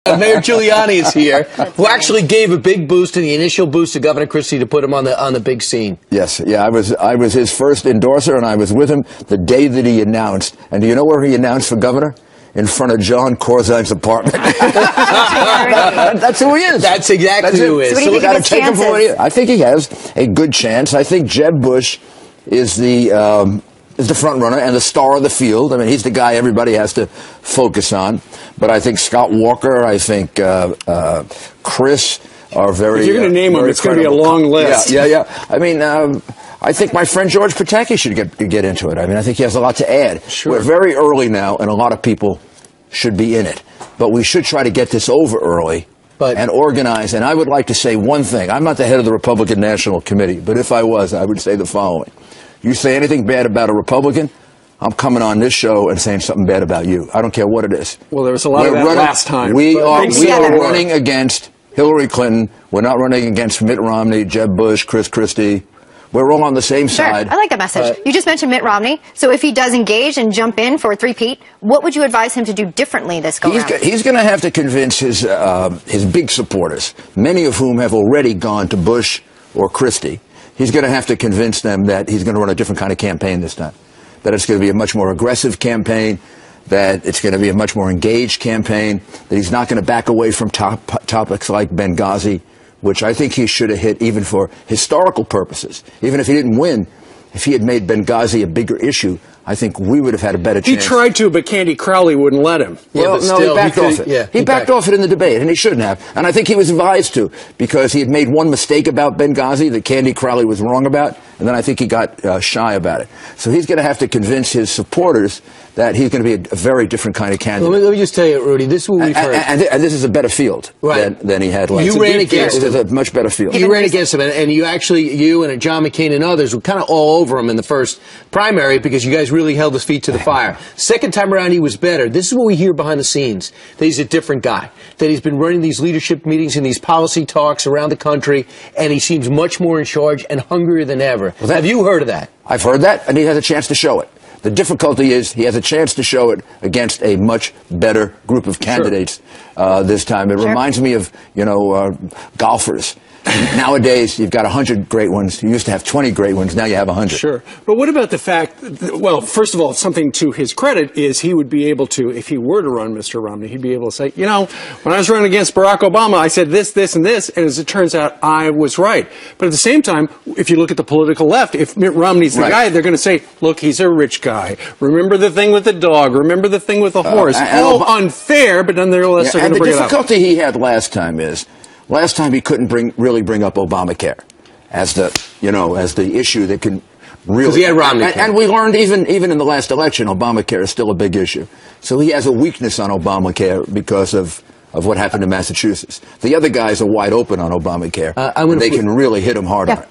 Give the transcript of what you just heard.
Mayor Giuliani is here, who actually gave a big boost in the initial boost to Governor Christie to put him on the big scene. Yes, yeah, I was his first endorser, and I was with him the day that he announced. And do you know where he announced for governor? In front of John Corzine's apartment. That's who he is. That's exactly who he is. So we got to take him for what he is. I think he has a good chance. I think Jeb Bush is the front runner and the star of the field. I mean, he's the guy everybody has to focus on. But I think Scott Walker, I think Chris are very. If you're going to name them, it's going to be a long list. Yeah. I mean, I think my friend George Pataki should get into it. I mean, I think he has a lot to add. Sure. We're very early now, and a lot of people should be in it. But we should try to get this over early and organize. And I would like to say one thing. I'm not the head of the Republican National Committee, but if I was, I would say the following. You say anything bad about a Republican, I'm coming on this show and saying something bad about you. I don't care what it is. Well, there was a lot of that last time. We are running against Hillary Clinton. We're not running against Mitt Romney, Jeb Bush, Chris Christie. We're all on the same side. I like that message. You just mentioned Mitt Romney. So if he does engage and jump in for a three-peat, what would you advise him to do differently this go-round? He's going to have to convince his big supporters, many of whom have already gone to Bush or Christie. He's going to have to convince them that he's going to run a different kind of campaign this time, that it's going to be a much more aggressive campaign, that it's going to be a much more engaged campaign, that he's not going to back away from topics like Benghazi, which I think he should have hit even for historical purposes. Even if he didn't win, if he had made Benghazi a bigger issue, I think we would have had a better chance. He tried to, but Candy Crowley wouldn't let him. Well, no, he backed off it. Yeah, he backed off it in the debate, and he shouldn't have. And I think he was advised to, because he had made one mistake about Benghazi that Candy Crowley was wrong about, and then I think he got shy about it. So he's going to have to convince his supporters that he's going to be a very different kind of candidate. Let me just tell you, Rudy, this is what we've heard. And this is a better field than he had last. You ran against him. It is a much better field. You ran against him, and you and John McCain and others were kind of all over him in the first primary because you guys really held his feet to the fire. Second time around, he was better. This is what we hear behind the scenes, that he's a different guy, that he's been running these leadership meetings and these policy talks around the country, and he seems much more in charge and hungrier than ever. Well, have you heard of that? I've heard that, and he has a chance to show it. The difficulty is he has a chance to show it against a much better group of candidates this time. It reminds me of, golfers. Nowadays, you've got 100 great ones. You used to have 20 great ones. Now you have 100. Sure. But what about the fact that, well, first of all, something to his credit is he would be able to, if he were to run Mr. Romney, he'd be able to say, when I was running against Barack Obama, I said this, this, and this, and as it turns out, I was right. But at the same time, if you look at the political left, if Mitt Romney's the guy, they're going to say, look, he's a rich guy. Remember the thing with the dog. Remember the thing with the horse. All unfair, but nonetheless, they're going to bring it up. And the difficulty he had last time is, last time he couldn't really bring up Obamacare as the issue that can really. Because he had Romney. And we learned even in the last election, Obamacare is still a big issue. So he has a weakness on Obamacare because of what happened in Massachusetts. The other guys are wide open on Obamacare. They can really hit him hard on it.